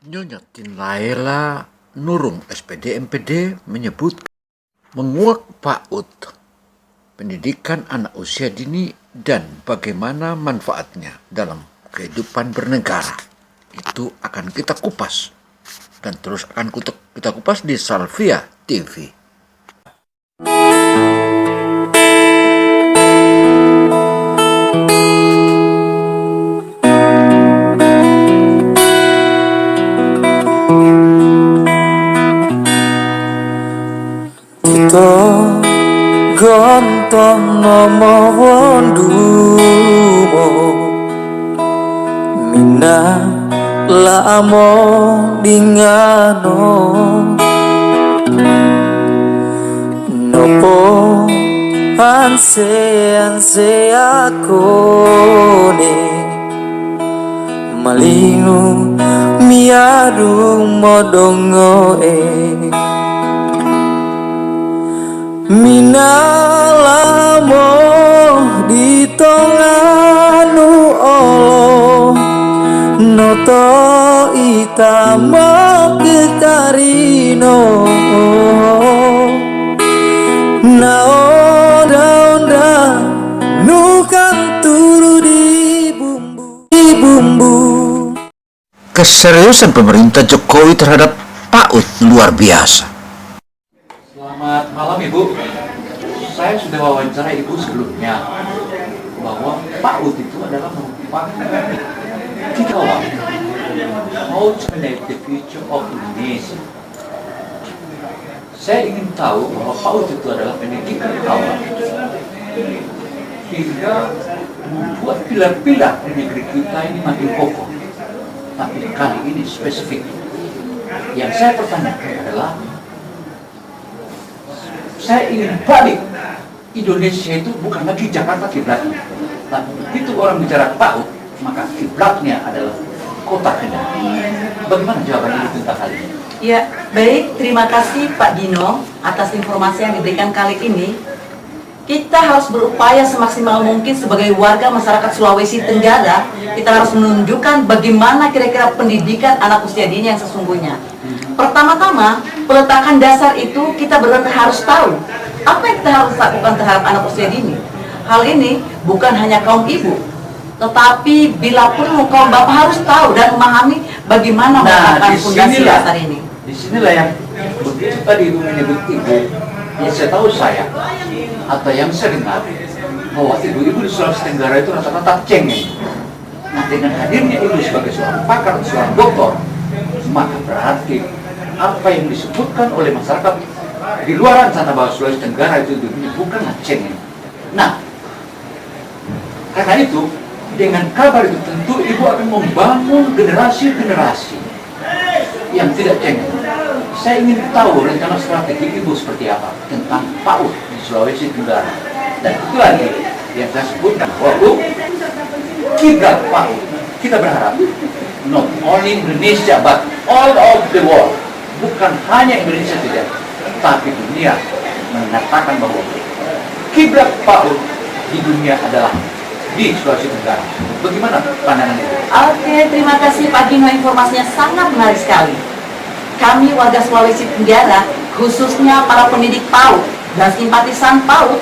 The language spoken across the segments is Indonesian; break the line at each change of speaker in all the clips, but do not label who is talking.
Nyonya Tin Laila Nurung SPD MPD menyebut menguak PAUD, pendidikan anak usia dini dan bagaimana manfaatnya dalam kehidupan bernegara. Itu akan kita kupas dan terus akan kita kupas di Salvia TV.
Gontong nomo wondumo mina lamo dingano nopo anse akone malingu miadu modongo minalamo di tonganu olo noto itama kekarino na onda nukan turu di bumbu.
Keseriusan pemerintah Jokowi terhadap PAUD luar biasa.
Selamat malam Ibu. Saya sudah wawancara Ibu sebelumnya bahwa PAUD itu adalah merupakan kita awal how to make the future of Indonesia. Saya ingin tahu bahwa PAUD itu adalah pendidikan awal hingga membuat pilar-pilar di negeri kita ini makin kokoh. Tapi kali ini spesifik. Yang saya pertanyakan adalah saya ingin balik Indonesia itu bukan lagi Jakarta kiblatnya. Tapi begitu orang bicara PAUD, maka kiblatnya adalah kota Kendari. Bagaimana jawaban Ibu tentang hal ini?
Ya, baik. Terima kasih Pak Dino atas informasi yang diberikan kali ini. Kita harus berupaya semaksimal mungkin sebagai warga masyarakat Sulawesi Tenggara. Kita harus menunjukkan bagaimana kira-kira pendidikan anak usia dini yang sesungguhnya. Pertama-tama, peletakan dasar itu kita benar-benar harus tahu apa yang kita harus lakukan terhadap anak usia dini. Hal ini bukan hanya kaum ibu, tetapi bila perlu kaum bapak harus tahu dan memahami bagaimana melakukan fondasi dasar ini.
Disinilah yang begitu tadi Ibu menyebut ibu, yang saya tahu saya atau yang saya dengar bahwa ibu-ibu di Sulawesi Tenggara itu rata-rata cengeng. Nah, dengan hadirnya ibu sebagai seorang pakar, seorang doktor, maka berarti apa yang disebutkan oleh masyarakat di luar sana bahwa Sulawesi Tenggara itu bukanlah cengeng. Nah, karena itu dengan kabar itu tentu ibu akan membangun generasi-generasi yang tidak cengeng. Saya ingin tahu rencana strategi ibu seperti apa tentang PAUD di Sulawesi Tenggara. Dan itu lagi yang saya sebutkan bahwa kiblat PAUD kita berharap not only Indonesia but all of the world, bukan hanya Indonesia tidak, tapi dunia mengatakan bahwa kiblat PAUD di dunia adalah di Sulawesi Tenggara. Bagaimana pandangan itu?
Oke, terima kasih Pak Dino, informasinya sangat menarik sekali. Kami warga Sulawesi Tenggara, khususnya para pendidik PAUD dan simpatisan PAUD,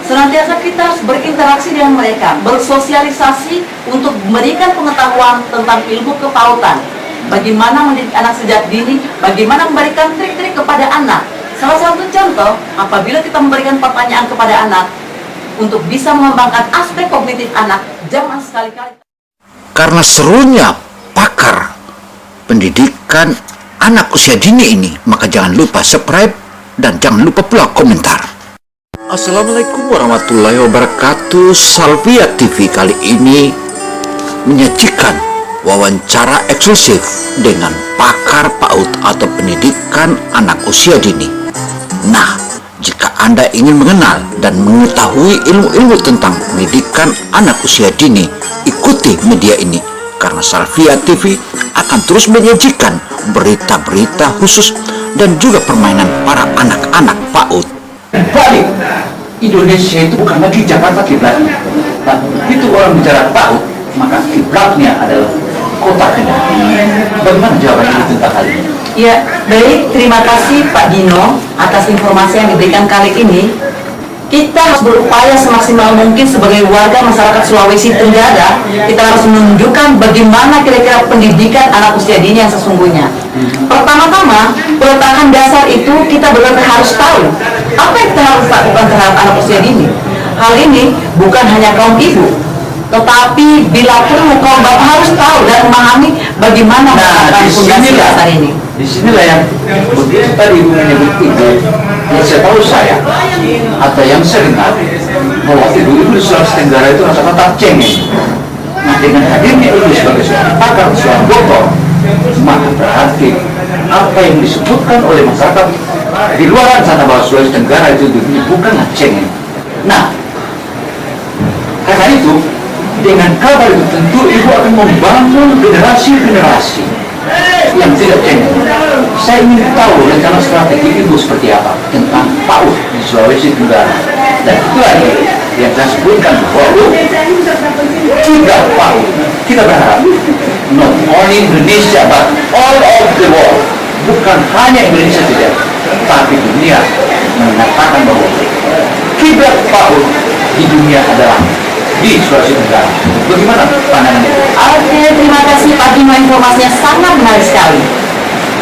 senantiasa kita harus berinteraksi dengan mereka, bersosialisasi untuk memberikan pengetahuan tentang ilmu kepautan, bagaimana mendidik anak sejak dini, bagaimana memberikan trik-trik kepada anak. Salah satu contoh, apabila kita memberikan pertanyaan kepada anak untuk bisa mengembangkan aspek kognitif anak, jangan sekali-kali.
Karena serunya pakar pendidikan anak usia dini ini, maka jangan lupa subscribe dan jangan lupa pula komentar. Assalamualaikum warahmatullahi wabarakatuh. Salvia TV kali ini menyajikan wawancara eksklusif dengan pakar PAUD atau pendidikan anak usia dini. Nah, jika Anda ingin mengenal dan mengetahui ilmu-ilmu tentang pendidikan anak usia dini, ikuti media ini karena Salvia TV akan terus menyajikan berita-berita khusus dan juga permainan para anak-anak PAUD.
Balik Indonesia itu bukan lagi Jakarta kiblatnya. Tapi begitu orang bicara PAUD, maka kiblatnya adalah kota Kendari. bagaimana jawaban Ibu tentang hal ini?
Ya, baik. Terima kasih Pak Dino atas informasi yang diberikan kali ini. Kita harus berupaya semaksimal mungkin sebagai warga masyarakat Sulawesi Tenggara. Kita harus menunjukkan bagaimana kira-kira pendidikan anak usia dini yang sesungguhnya. Pertama-tama, peletakan dasar itu kita benar-benar harus tahu apa yang kita harus lakukan terhadap anak usia dini. Hal ini bukan hanya kaum ibu, tetapi bila perlu kaum bapak harus tahu dan memahami bagaimana melakukan fondasi dasar ini.
Disinilah yang begitu tadi Ibu menyebut itu, yang saya tahu saya atau yang saya dengar bahwa ibu-ibu di Sulawesi Tenggara itu rata-rata cengeng. Nah, dengan hadirnya ibu sebagai seorang pakar, seorang dokter, maka berarti apa yang disebutkan oleh masyarakat di luar sana bahwa Sulawesi Tenggara itu bukanlah cengeng. Nah, karena itu dengan kabar itu tentu ibu akan membangun generasi-generasi yang tidak cengeng. Saya ingin tahu rencana strategi ibu seperti apa tentang PAUD di Sulawesi Tenggara. Dan itu lagi yang saya sebutkan bahwa kita PAUD, kita berharap not only Indonesia but all of the world, bukan hanya Indonesia saja, tapi dunia mengatakan bahwa kiblat PAUD di dunia adalah di Sulawesi Tenggara. Bagaimana pandangannya?
Oke, terima kasih Pak Dino, informasinya sangat menarik sekali.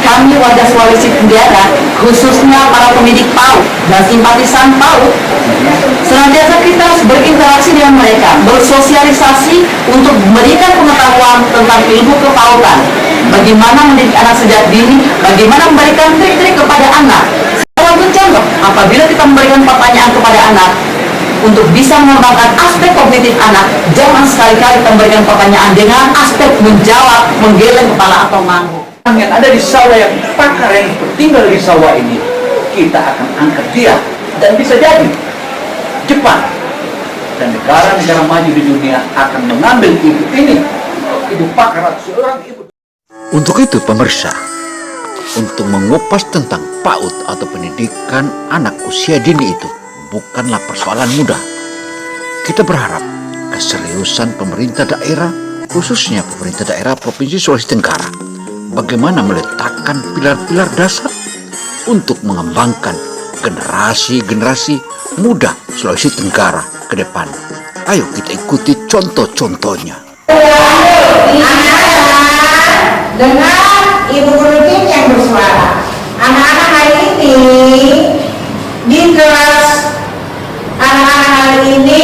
Kami warga Sulawesi Tenggara, khususnya para pendidik PAUD dan simpatisan PAUD, senantiasa kita harus berinteraksi dengan mereka, bersosialisasi untuk memberikan pengetahuan tentang ilmu kepautan, bagaimana mendidik anak sejak dini, bagaimana memberikan trik-trik kepada anak. Salah satu contoh, apabila kita memberikan pertanyaan kepada anak, untuk bisa mengembangkan aspek kognitif anak, jangan sekali-kali memberikan pertanyaan dengan aspek menjawab, menggeleng kepala atau ngangguk.
Yang ada di sawah, yang pakar yang tinggal di sawah ini, kita akan angkat dia, dan bisa jadi Jepang dan negara-negara maju di dunia akan mengambil ibu ini, ibu pakar atau seorang ibu.
Untuk itu pemirsa, untuk mengupas tentang PAUD atau pendidikan anak usia dini itu bukanlah persoalan mudah. Kita berharap keseriusan pemerintah daerah, khususnya pemerintah daerah Provinsi Sulawesi Tenggara, bagaimana meletakkan pilar-pilar dasar untuk mengembangkan generasi-generasi muda Sulawesi Tenggara ke depan. Ayo kita ikuti contoh-contohnya.
Dengan Ibu Guru Tim yang bersuara. Anak-anak hari ini di kelas, anak-anak hari ini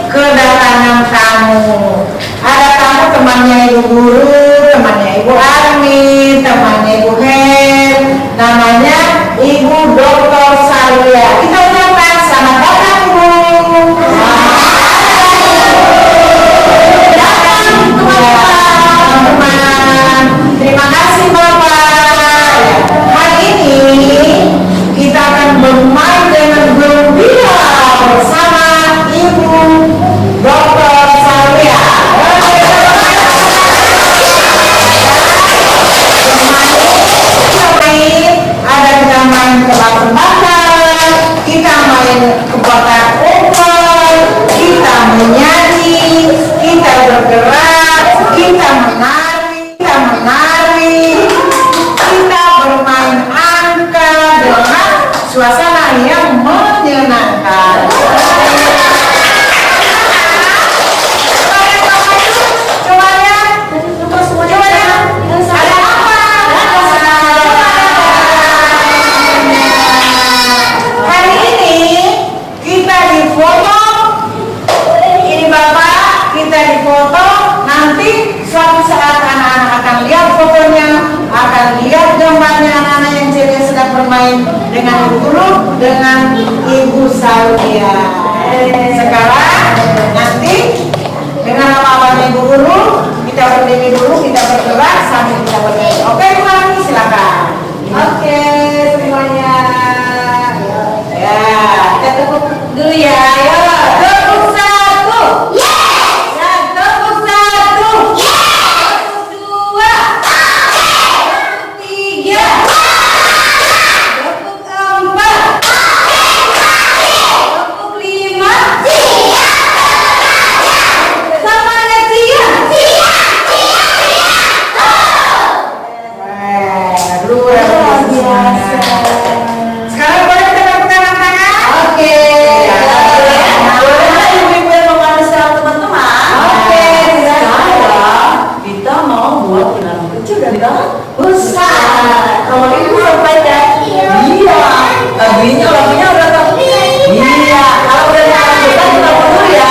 kedatangan tamu. Ada tamu, temannya Ibu Guru, temannya Ibu Armin, temannya Ibu Hen, namanya Ibu Dr. Salia. Kita ucapkan selamat datang Bu. Teman-teman, terima kasih Bapak. Hari ini kita akan bermain dengan gembira bersama Ibu Dr. Salia. Ada kita main tebak-tebakan, kita main kebakar umpet, kita menyanyi, kita bergerak, kita menari, kita bermain angka dengan suasana yang menyenangkan. Coba ya, ada apa? Hari ini kita difoto, ini Bapak, kita difoto. Nanti suatu saat anak-anak akan lihat fotonya, akan lihat gambarnya anak-anak yang ceria sedang bermain dengan Ibu Guru, dengan Ibu Salia. Sekarang nanti dengan apa-apanya Ibu Guru, kita berdiri dulu, kita bergerak sambil kita bernyanyi. Oke, Bu Ani, silakan. Oke, semuanya. Ya, kita tepuk dulu ya. Ayo, tepuk satu. Yes. Ya, tepuk satu. Yes. Tepuk dua. Tepuk tiga. Tepuk empat. Tepuk lima. Semuanya siap.
kecil dan galak besar. Kalau ibu sampaikan, iya, lagunya udah tahu. Iya, kalau udah tahu kita dulu ya.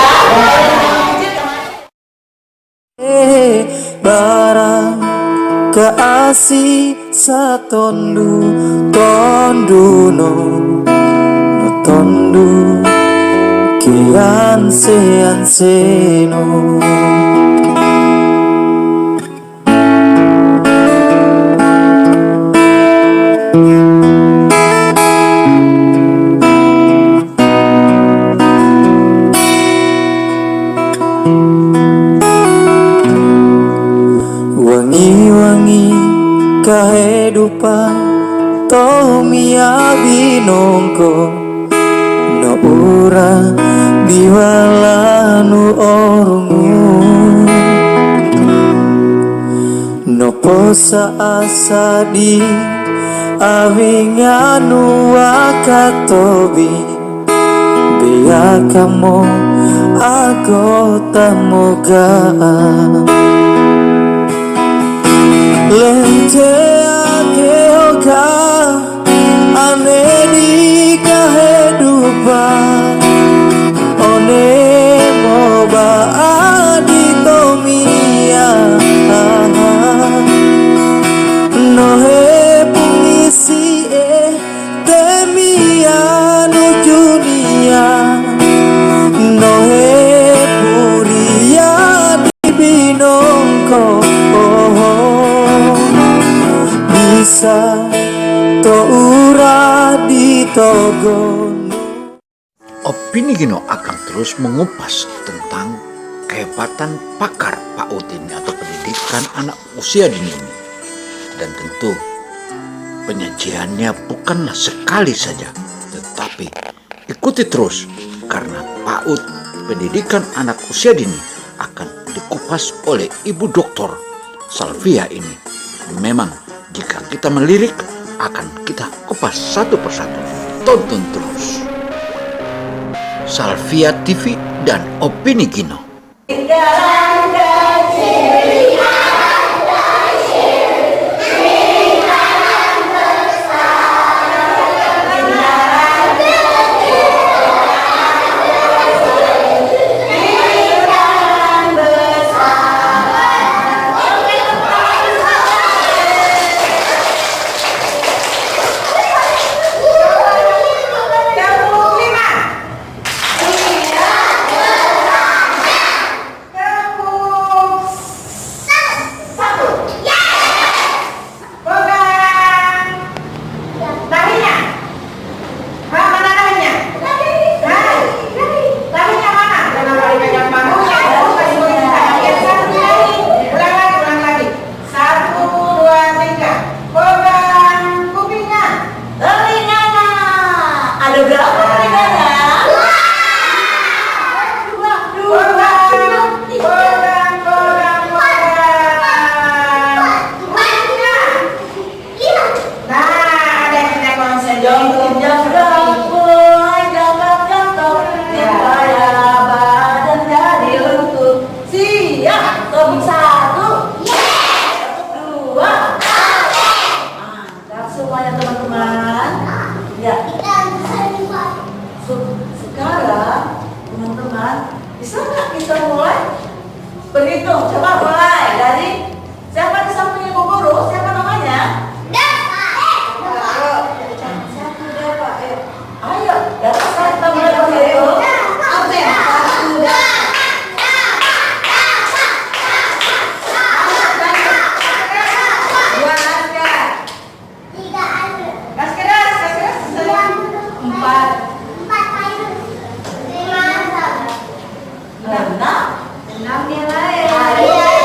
Barang keasih satondu tonduno no tondu kian sean seno. Wangi-wangi kehidupan Tomia binongko no ura biwalanu orungu no posa asadi awinganu wakatobi biya kamu agota moga lente akeoka ane di kehidupan one moba aditomia nohe pungisi temia no junia nohe puria di binongko bisa to ura di togono.
Opini Gino akan terus mengupas tentang kehebatan pakar PAUD ini atau pendidikan anak usia dini ini. Dan tentu penyajiannya bukanlah sekali saja, tetapi ikuti terus karena PAUD pendidikan anak usia dini akan dikupas oleh Ibu Doktor Salvia ini. Memang jika kita melirik akan kita kupas satu persatu. Tonton terus Salvia TV dan Opini Gino.
Sekarang teman-teman bisa nggak kita mulai berhitung? Coba mulai dari siapa di samping ibu guru, siapa namanya? Satu Deva. Ayo, kita mulai berhitung. Enam nilai.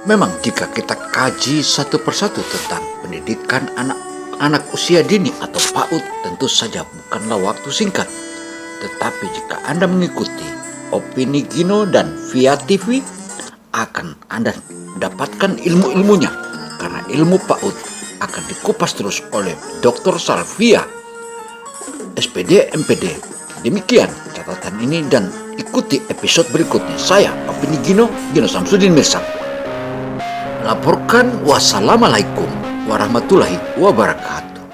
Memang jika kita kaji satu persatu tentang pendidikan anak usia dini atau PAUD, tentu saja bukanlah waktu singkat. Tetapi jika Anda mengikuti opini Gino dan via TV, akan Anda dapatkan ilmu-ilmunya, karena ilmu PAUD akan dikupas terus oleh Dr. Salvia, SPD, MPD. Demikian catatan ini dan ikuti episode berikutnya. Saya, opini Gino Samsudin Mirsad. Laporkan, wassalamualaikum warahmatullahi wabarakatuh.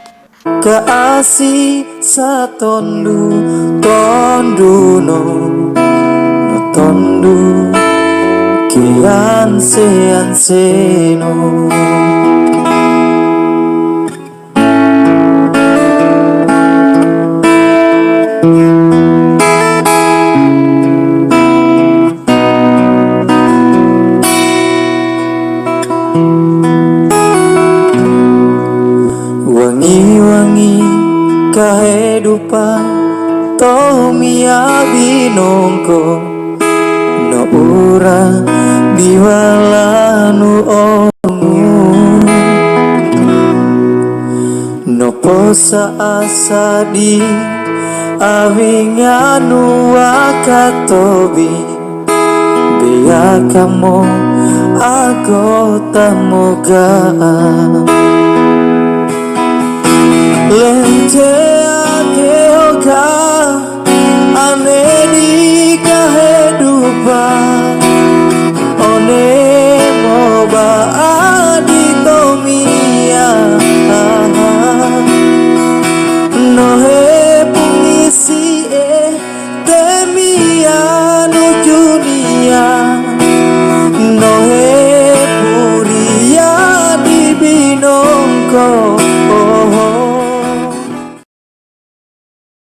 Kaasi sa tondu no tondu kian se no. Wangi-wangi kehidupan Tomia binongko no ura biwalanu ongu no posa asadi awinganu wakatobi biya kamu agota moga Lente a que